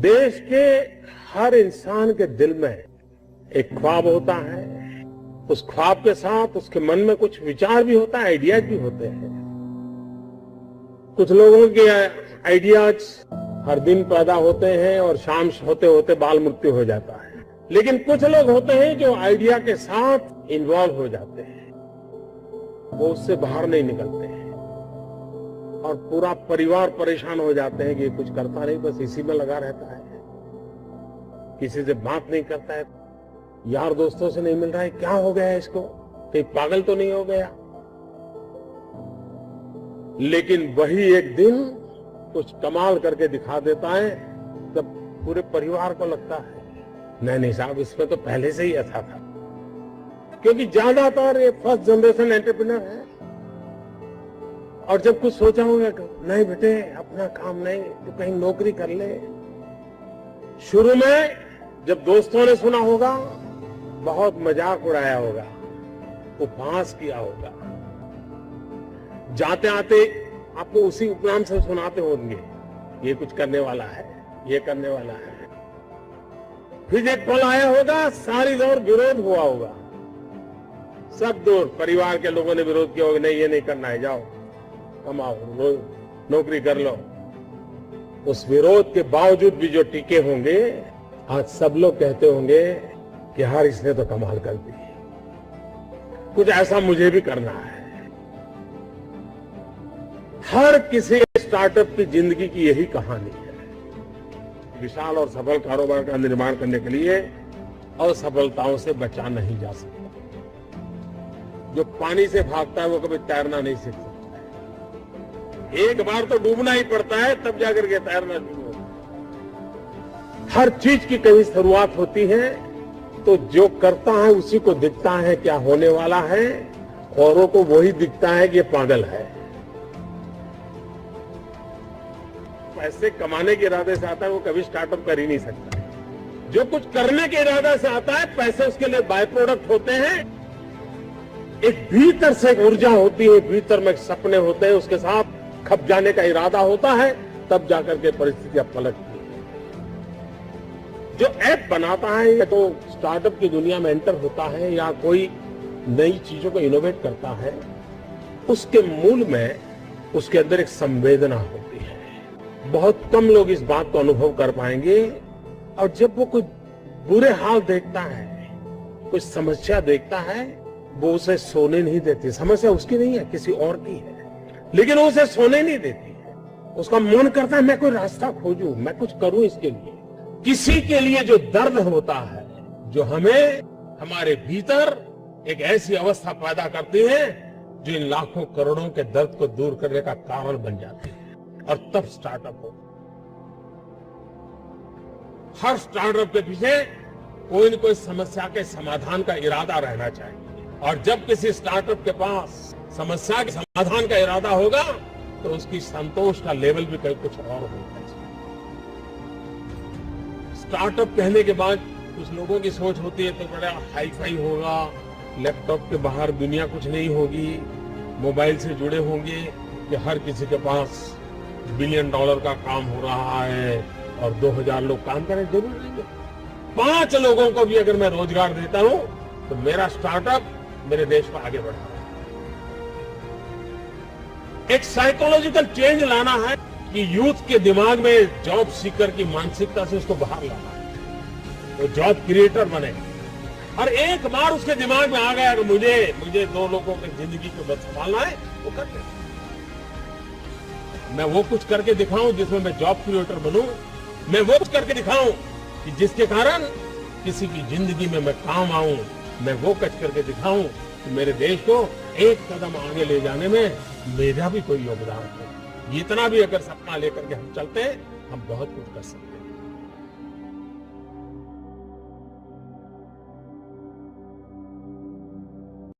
देश के हर इंसान के दिल में एक ख्वाब होता है। उस ख्वाब के साथ उसके मन में कुछ विचार भी होता है, आइडियाज भी होते हैं। कुछ लोगों के आइडियाज हर दिन पैदा होते हैं और शाम होते होते बाल मृत्यु हो जाता है। लेकिन कुछ लोग होते हैं जो आइडिया के साथ इन्वॉल्व हो जाते हैं, वो उससे बाहर नहीं निकलते हैं और पूरा परिवार परेशान हो जाते हैं कि कुछ करता नहीं, बस इसी में लगा रहता है, किसी से बात नहीं करता है, यार दोस्तों से नहीं मिल रहा है, क्या हो गया है इसको, कहीं पागल तो नहीं हो गया। लेकिन वही एक दिन कुछ कमाल करके दिखा देता है, जब पूरे परिवार को लगता है नहीं साहब, इसमें तो पहले से ही ऐसा था। क्योंकि ज्यादातर ये फर्स्ट जनरेशन एंटरप्रेन्योर है और जब कुछ सोचा होगा नहीं बेटे अपना काम नहीं, तो कहीं नौकरी कर ले। शुरू में जब दोस्तों ने सुना होगा, बहुत मजाक उड़ाया होगा, उपहास किया होगा, जाते आते आपको उसी उपनाम से सुनाते होंगे, ये कुछ करने वाला है, ये करने वाला है। फिर एक पल आया होगा, सारी दौर विरोध हुआ होगा, सब दूर परिवार के लोगों ने विरोध किया होगा, नहीं ये नहीं करना है, जाओ कमाओ, नौकरी कर लो। उस विरोध के बावजूद भी जो टिके होंगे, आज सब लोग कहते होंगे कि यार इसने तो कमाल कर दी, कुछ ऐसा मुझे भी करना है। हर किसी स्टार्टअप की जिंदगी की यही कहानी है। विशाल और सफल कारोबार का निर्माण करने के लिए असफलताओं से बचा नहीं जा सकता। जो पानी से भागता है वो कभी तैरना नहीं सीख सकता। एक बार तो डूबना ही पड़ता है, तब जाकर के तैरना शुरू होता है। हर चीज की कहीं शुरुआत होती है, तो जो करता है उसी को दिखता है क्या होने वाला है, औरों को वही दिखता है कि ये पागल है। पैसे कमाने के इरादे से आता है वो कभी स्टार्टअप कर ही नहीं सकता। जो कुछ करने के इरादे से आता है, पैसे उसके लिए बाय प्रोडक्ट होते हैं। एक भीतर से एक ऊर्जा होती है, भीतर में सपने होते हैं, उसके साथ खप जाने का इरादा होता है, तब जाकर के परिस्थितियां पलटती है। जो ऐप बनाता है या तो स्टार्टअप की दुनिया में एंटर होता है या कोई नई चीजों को इनोवेट करता है, उसके मूल में उसके अंदर एक संवेदना होती है। बहुत कम लोग इस बात को अनुभव कर पाएंगे। और जब वो कोई बुरे हाल देखता है, कोई समस्या देखता है, वो उसे सोने नहीं देती। समस्या उसकी नहीं है, किसी और की है, लेकिन वो उसे सोने नहीं देती है। उसका मन करता है मैं कोई रास्ता खोजूं, मैं कुछ करूं इसके लिए। किसी के लिए जो दर्द होता है, जो हमें हमारे भीतर एक ऐसी अवस्था पैदा करती है जो इन लाखों करोड़ों के दर्द को दूर करने का कारण बन जाती है, और तब स्टार्टअप हो। हर स्टार्टअप के पीछे कोई न कोई समस्या के समाधान का इरादा रहना चाहिए। और जब किसी स्टार्टअप के पास समस्या के समाधान का इरादा होगा, तो उसकी संतोष का लेवल भी कहीं कुछ और होगा। स्टार्टअप कहने के बाद कुछ लोगों की सोच होती है तो बड़ा हाई फाई होगा, लैपटॉप के बाहर दुनिया कुछ नहीं होगी, मोबाइल से जुड़े होंगे कि हर किसी के पास $1 बिलियन का काम हो रहा है और 2000 लोग काम करें। जरूर नहीं, 5 लोगों को भी अगर मैं रोजगार देता हूं तो मेरा स्टार्टअप मेरे देश को आगे बढ़ा रहा है। एक साइकोलॉजिकल चेंज लाना है कि यूथ के दिमाग में जॉब सीकर की मानसिकता से उसको बाहर लाना है, वो जॉब क्रिएटर बने। और एक बार उसके दिमाग में आ गया कि मुझे 2 लोगों की जिंदगी को बस संभालना है, वो कर ले। मैं वो कुछ करके दिखाऊं जिसमें मैं जॉब क्रिएटर बनूं, मैं वो कुछ करके दिखाऊं कि जिसके कारण किसी की जिंदगी में मैं काम आऊं, मैं वो कुछ करके दिखाऊं कि मेरे देश को एक कदम आगे ले जाने में मेरा भी कोई योगदान हो। इतना भी अगर सपना लेकर के हम चलते हैं, हम बहुत कुछ कर सकते हैं।